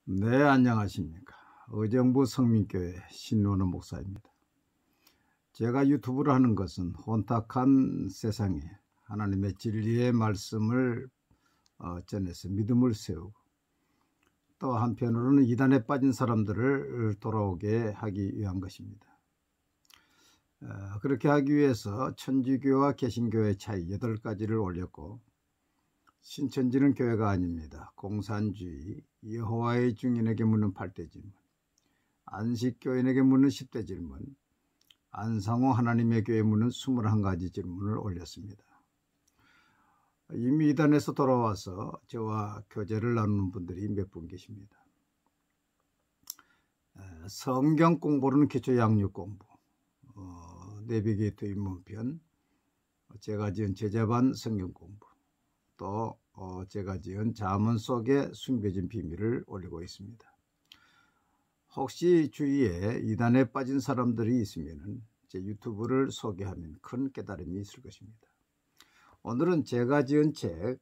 네, 안녕하십니까. 의정부 성민교회 신원호 목사입니다. 제가 유튜브를 하는 것은 혼탁한 세상에 하나님의 진리의 말씀을 전해서 믿음을 세우고, 또 한편으로는 이단에 빠진 사람들을 돌아오게 하기 위한 것입니다. 그렇게 하기 위해서 천주교와 개신교의 차이 8가지를 올렸고, 신천지는 교회가 아닙니다. 공산주의, 여호와의 증인에게 묻는 8대 질문, 안식교인에게 묻는 10대 질문, 안상호 하나님의 교회에 묻는 21가지 질문을 올렸습니다. 이미 이단에서 돌아와서 저와 교제를 나누는 분들이 몇 분 계십니다. 성경 공부는 기초 양육 공부, 내비게이터 입문편, 제가 지은 제자반 성경 공부, 또 제가 지은 잠언 속에 숨겨진 비밀을 올리고 있습니다. 혹시 주위에 이단에 빠진 사람들이 있으면 제 유튜브를 소개하면 큰 깨달음이 있을 것입니다. 오늘은 제가 지은 책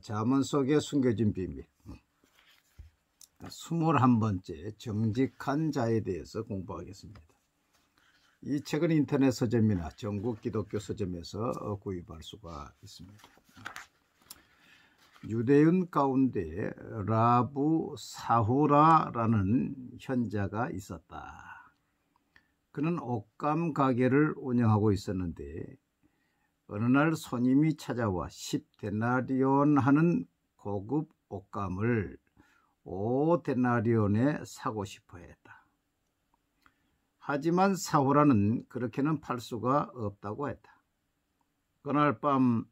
잠언 속에 숨겨진 비밀 21번째 정직한 자에 대해서 공부하겠습니다. 이 책은 인터넷 서점이나 전국 기독교 서점에서 구입할 수가 있습니다. 유대인 가운데 라부 사후라라는 현자가 있었다. 그는 옷감 가게를 운영하고 있었는데 어느 날 손님이 찾아와 10데나리온 하는 고급 옷감을 5데나리온에 사고 싶어 했다. 하지만 사후라는 그렇게는 팔 수가 없다고 했다. 그날 밤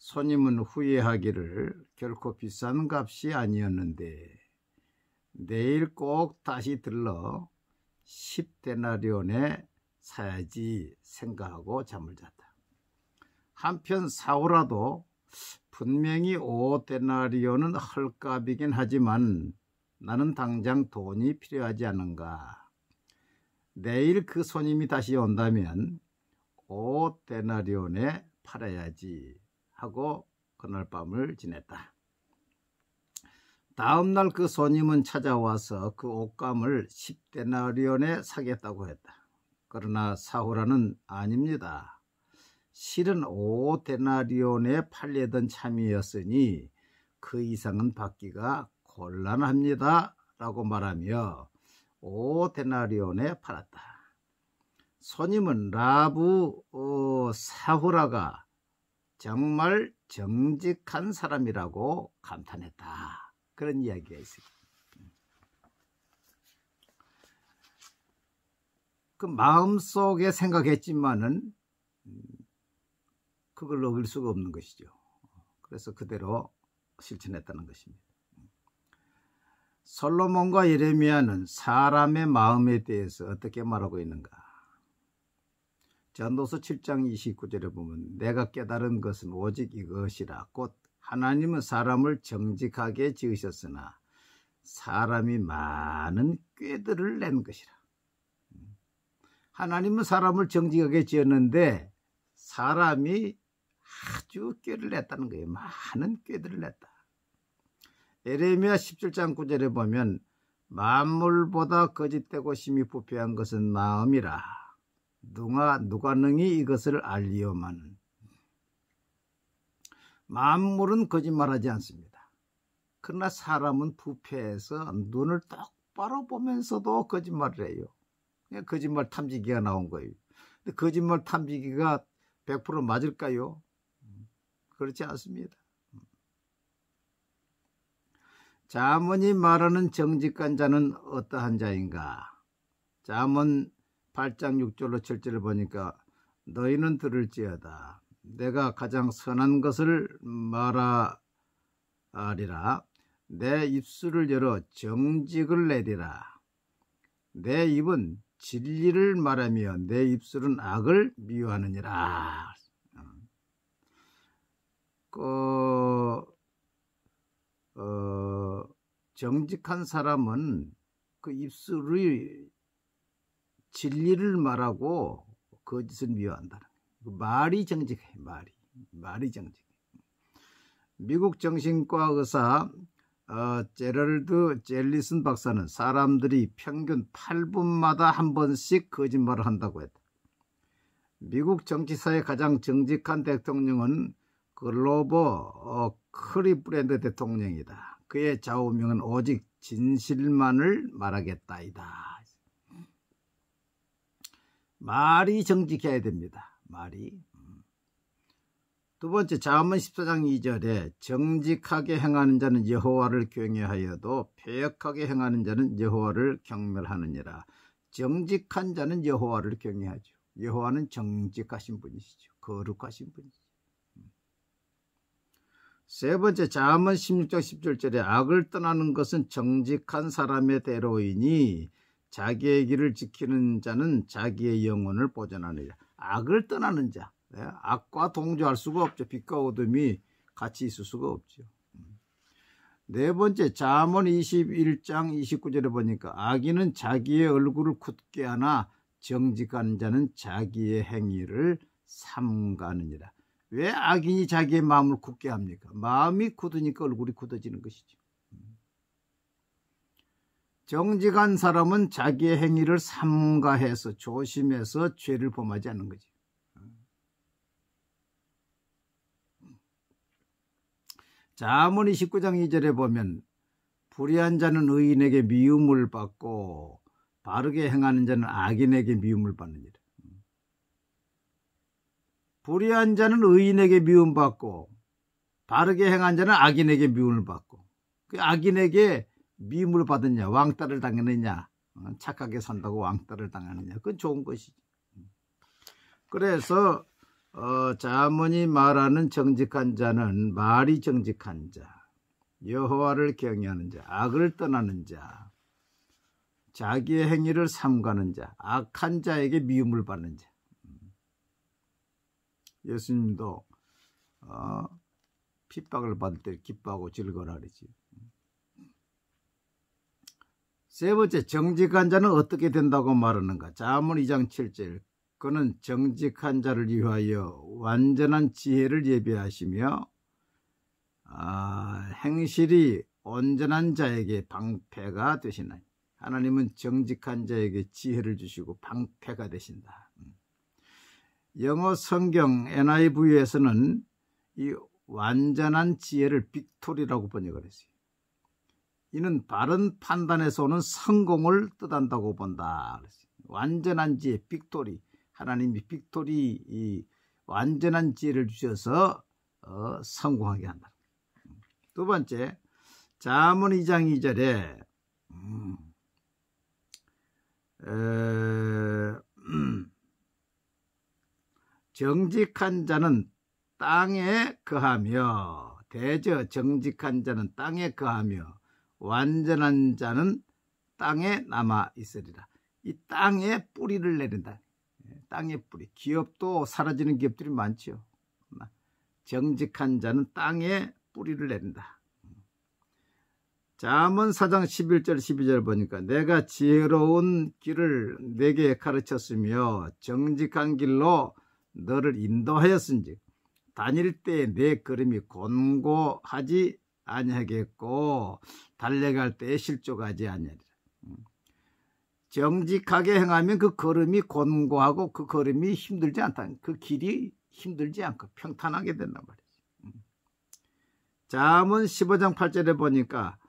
손님은 후회하기를 결코 비싼 값이 아니었는데 내일 꼭 다시 들러 10데나리온에 사야지 생각하고 잠을 잤다. 한편 사후라도 분명히 5데나리온은 헐값이긴 하지만 나는 당장 돈이 필요하지 않은가. 내일 그 손님이 다시 온다면 5데나리온에 팔아야지 하고 그날 밤을 지냈다. 다음날 그 손님은 찾아와서 그 옷감을 10데나리온에 사겠다고 했다. 그러나 사후라는 아닙니다. 실은 5데나리온에 팔려던 참이었으니 그 이상은 받기가 곤란합니다 라고 말하며 5데나리온에 팔았다. 손님은 라부 사후라가 정말 정직한 사람이라고 감탄했다. 그런 이야기가 있습니다. 그 마음속에 생각했지만은 그걸 어길 수가 없는 것이죠. 그래서 그대로 실천했다는 것입니다. 솔로몬과 예레미야는 사람의 마음에 대해서 어떻게 말하고 있는가? 전도서 7장 29절에 보면 내가 깨달은 것은 오직 이것이라. 곧 하나님은 사람을 정직하게 지으셨으나 사람이 많은 꾀들을 낸 것이라. 하나님은 사람을 정직하게 지었는데 사람이 아주 꾀를 냈다는 거예요. 많은 꾀들을 냈다. 예레미야 17장 9절에 보면 만물보다 거짓되고 심히 부패한 것은 마음이라. 누가 능히 이것을 알리오마는. 만물은 거짓말하지 않습니다. 그러나 사람은 부패해서 눈을 똑바로 보면서도 거짓말을 해요. 거짓말 탐지기가 나온 거예요. 근데 거짓말 탐지기가 100% 맞을까요? 그렇지 않습니다. 잠언이 말하는 정직한 자는 어떠한 자인가? 잠언 8장 6절로 7절을 보니까 너희는 들을지어다. 내가 가장 선한 것을 말하리라. 내 입술을 열어 정직을 내리라. 내 입은 진리를 말하며 내 입술은 악을 미워하느니라. 정직한 사람은 그 입술이 진리를 말하고 거짓을 미워한다는 거예요. 말이 정직해. 말이 정직해. 미국 정신과 의사 제럴드 젤리슨 박사는 사람들이 평균 8분마다 한 번씩 거짓말을 한다고 했다. 미국 정치사의 가장 정직한 대통령은 글로버 클리브랜드 대통령이다. 그의 좌우명은 오직 진실만을 말하겠다이다. 말이 정직해야 됩니다. 말이. 두 번째, 잠언 14장 2절에 정직하게 행하는 자는 여호와를 경외하여도 패역하게 행하는 자는 여호와를 경멸하느니라. 정직한 자는 여호와를 경외하죠. 여호와는 정직하신 분이시죠. 거룩하신 분이시죠. 세 번째, 잠언 16장 17절에 악을 떠나는 것은 정직한 사람의 대로이니 자기의 길을 지키는 자는 자기의 영혼을 보존하느니라. 악을 떠나는 자, 악과 동조할 수가 없죠. 빛과 어둠이 같이 있을 수가 없죠. 네 번째, 잠언 21장 29절에 보니까 악인은 자기의 얼굴을 굳게 하나 정직한 자는 자기의 행위를 삼가느니라. 왜 악인이 자기의 마음을 굳게 합니까? 마음이 굳으니까 얼굴이 굳어지는 것이죠. 정직한 사람은 자기의 행위를 삼가해서 조심해서 죄를 범하지 않는 거지. 잠언 29장 2절에 보면 불의한 자는 의인에게 미움을 받고 바르게 행하는 자는 악인에게 미움을 받느니라. 불의한 자는 의인에게 미움받고 바르게 행한 자는 악인에게 미움을 받고, 그 악인에게 미움을 받느냐, 왕따를 당하느냐, 착하게 산다고 왕따를 당하느냐, 그건 좋은 것이지. 그래서 잠언이 말하는 정직한 자는 말이 정직한 자, 여호와를 경외하는 자, 악을 떠나는 자, 자기의 행위를 삼가는 자, 악한 자에게 미움을 받는 자. 예수님도 핍박을 받을 때 기뻐하고 즐거워라 그러지. 세 번째, 정직한 자는 어떻게 된다고 말하는가? 잠언 2장 7절. 그는 정직한 자를 위하여 완전한 지혜를 예비하시며 행실이 온전한 자에게 방패가 되시나니. 하나님은 정직한 자에게 지혜를 주시고 방패가 되신다. 영어 성경 NIV에서는 이 완전한 지혜를 빅토리라고 번역을 했어요. 이는 바른 판단에서 오는 성공을 뜻한다고 본다. 완전한 지혜, 빅토리. 하나님이 빅토리, 이 완전한 지혜를 주셔서 성공하게 한다. 두 번째, 잠언 2장 2절에 정직한 자는 땅에 거하며, 대저 정직한 자는 땅에 거하며 완전한 자는 땅에 남아 있으리라. 이 땅에 뿌리를 내린다. 땅의 뿌리. 기업도 사라지는 기업들이 많죠. 정직한 자는 땅에 뿌리를 내린다. 잠언 4장 11절 12절 보니까 내가 지혜로운 길을 내게 가르쳤으며 정직한 길로 너를 인도하였은즉 다닐 때 내 걸음이 곤고하지 아니하겠고 달려갈 때에 실족하지 아니하리라. 정직하게 행하면 그 걸음이 곤고하고 그 걸음이 힘들지 않다. 그 길이 힘들지 않고 평탄하게 된단 말이지. 잠언 15장 8절에 보니까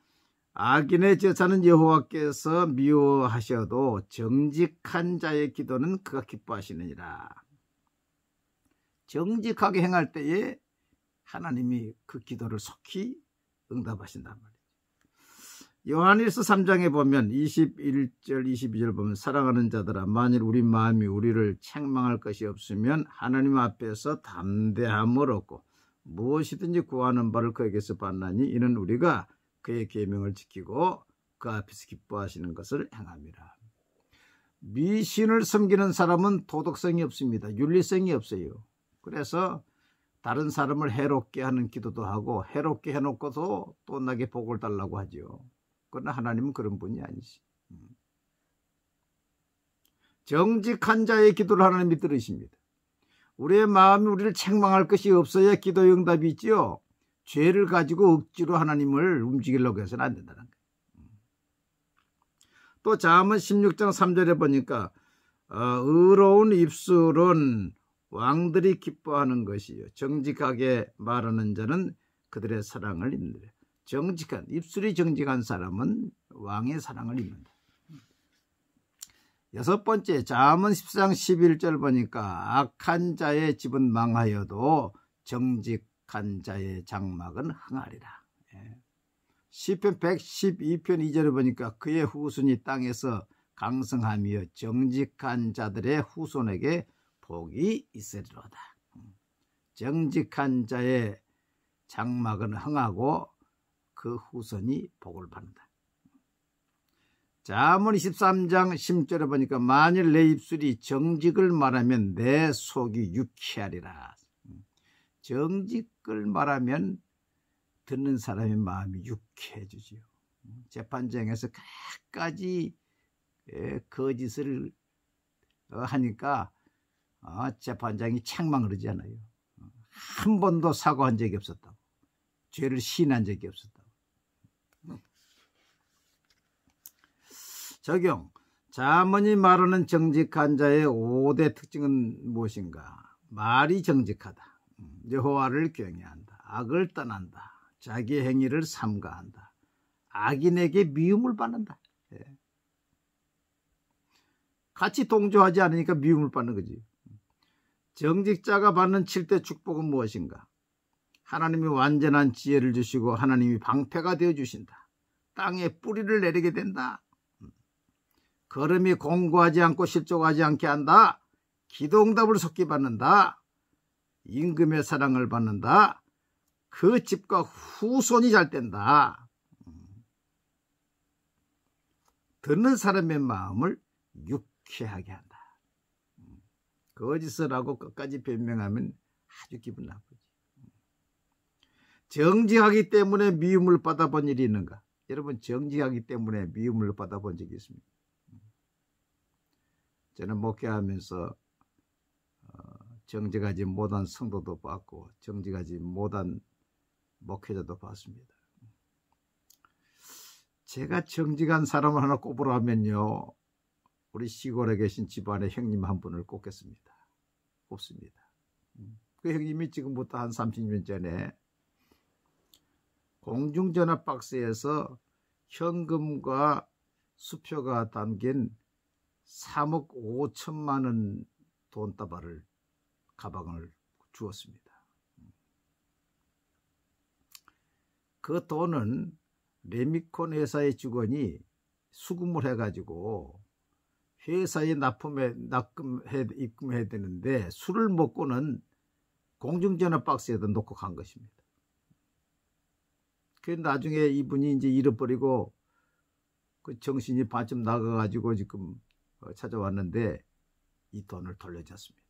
악인의 제사는 여호와께서 미워하셔도 정직한 자의 기도는 그가 기뻐하시느니라. 정직하게 행할 때에 하나님이 그 기도를 속히 응답하신단 말이에요. 요한일서 3장에 보면 21절 22절 보면 사랑하는 자들아 만일 우리 마음이 우리를 책망할 것이 없으면 하나님 앞에서 담대함을 얻고 무엇이든지 구하는 바를 그에게서 받나니 이는 우리가 그의 계명을 지키고 그 앞에서 기뻐하시는 것을 행함이라. 미신을 섬기는 사람은 도덕성이 없습니다. 윤리성이 없어요. 그래서 다른 사람을 해롭게 하는 기도도 하고 해롭게 해놓고도 또 나에게 복을 달라고 하죠. 그러나 하나님은 그런 분이 아니시. 정직한 자의 기도를 하나님이 들으십니다. 우리의 마음이 우리를 책망할 것이 없어야 기도의 응답이 있죠. 죄를 가지고 억지로 하나님을 움직이려고 해서는 안 된다는 거예요. 또 잠언 16장 3절에 보니까 의로운 입술은 왕들이 기뻐하는 것이요 정직하게 말하는 자는 그들의 사랑을 입는다. 정직한 입술이 정직한 사람은 왕의 사랑을 입는다. 여섯 번째, 잠언 14장 11절 보니까 악한 자의 집은 망하여도 정직한 자의 장막은 흥하리라. 시편 112편 2절에 보니까 그의 후손이 땅에서 강성하며 정직한 자들의 후손에게 복이 있으리로다. 정직한 자의 장막은 흥하고 그 후손이 복을 받는다. 잠언 23장 10절에 보니까 만일 내 입술이 정직을 말하면 내 속이 유쾌하리라. 정직을 말하면 듣는 사람의 마음이 유쾌해지지요. 재판장에서 끝까지 거짓을 하니까 재판장이 책망을 하지 않아요. 한 번도 사과한 적이 없었다고. 죄를 시인한 적이 없었다고. 적용. 잠언이 말하는 정직한 자의 5대 특징은 무엇인가? 말이 정직하다. 여호와를 경외한다. 악을 떠난다. 자기 행위를 삼가한다. 악인에게 미움을 받는다. 같이 동조하지 않으니까 미움을 받는 거지. 정직자가 받는 7대 축복은 무엇인가? 하나님이 완전한 지혜를 주시고 하나님이 방패가 되어 주신다. 땅에 뿌리를 내리게 된다. 걸음이 공고하지 않고 실족하지 않게 한다. 기도응답을 속히 받는다. 임금의 사랑을 받는다. 그 집과 후손이 잘 된다. 듣는 사람의 마음을 유쾌하게 한다. 거짓을 하고 끝까지 변명하면 아주 기분 나쁘지. 정직하기 때문에 미움을 받아본 일이 있는가? 여러분, 정직하기 때문에 미움을 받아본 적이 있습니다. 저는 목회하면서 정직하지 못한 성도도 봤고 정직하지 못한 목회자도 봤습니다. 제가 정직한 사람을 하나 꼽으라면요, 우리 시골에 계신 집안의 형님 한 분을 꼽겠습니다. 꼽습니다. 그 형님이 지금부터 한 30년 전에 공중전화 박스에서 현금과 수표가 담긴 3억 5천만 원 돈다발을, 가방을 주었습니다. 그 돈은 레미콘 회사의 직원이 수금을 해가지고 회사에 입금해야 되는데 술을 먹고는 공중전화 박스에다 놓고 간 것입니다. 그 나중에 이분이 이제 잃어버리고 그 정신이 반쯤 나가가지고 지금 찾아왔는데 이 돈을 돌려줬습니다.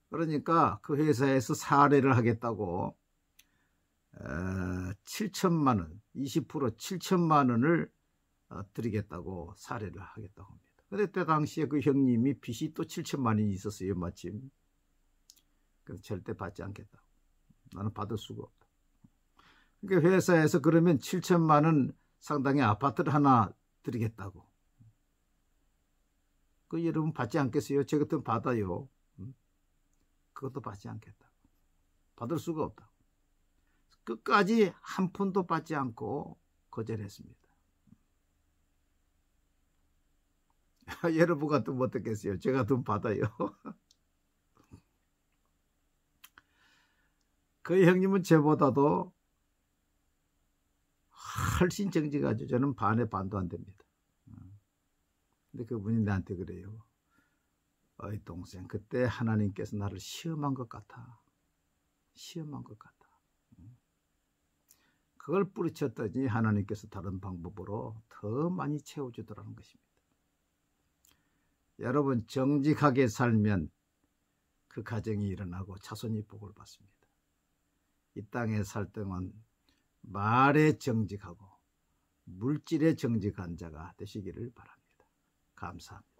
그러니까 그 회사에서 사례를 하겠다고 7천만 원, 20% 7천만 원을 드리겠다고 사례를 하겠다고 합니다. 그때 당시에 그 형님이 빚이 또 7천만 원이 있었어요, 마침. 그래서 절대 받지 않겠다. 나는 받을 수가 없다. 그러니까 회사에서 그러면 7천만 원 상당의 아파트를 하나 드리겠다고. 그 여러분 받지 않겠어요? 저 같으면 받아요. 그것도 받지 않겠다. 받을 수가 없다. 끝까지 한 푼도 받지 않고 거절했습니다. 여러분 같으면 어떻겠어요? 제가 돈 받아요. 그 형님은 저보다도 훨씬 정직하죠. 저는 반에 반도 안 됩니다. 근데 그분이 나한테 그래요. 어이 동생, 그때 하나님께서 나를 시험한 것 같아. 시험한 것 같아. 그걸 뿌리쳤더니 하나님께서 다른 방법으로 더 많이 채워주더라는 것입니다. 여러분, 정직하게 살면 그 가정이 일어나고 자손이 복을 받습니다. 이 땅에 살 동안 말에 정직하고 물질에 정직한 자가 되시기를 바랍니다. 감사합니다.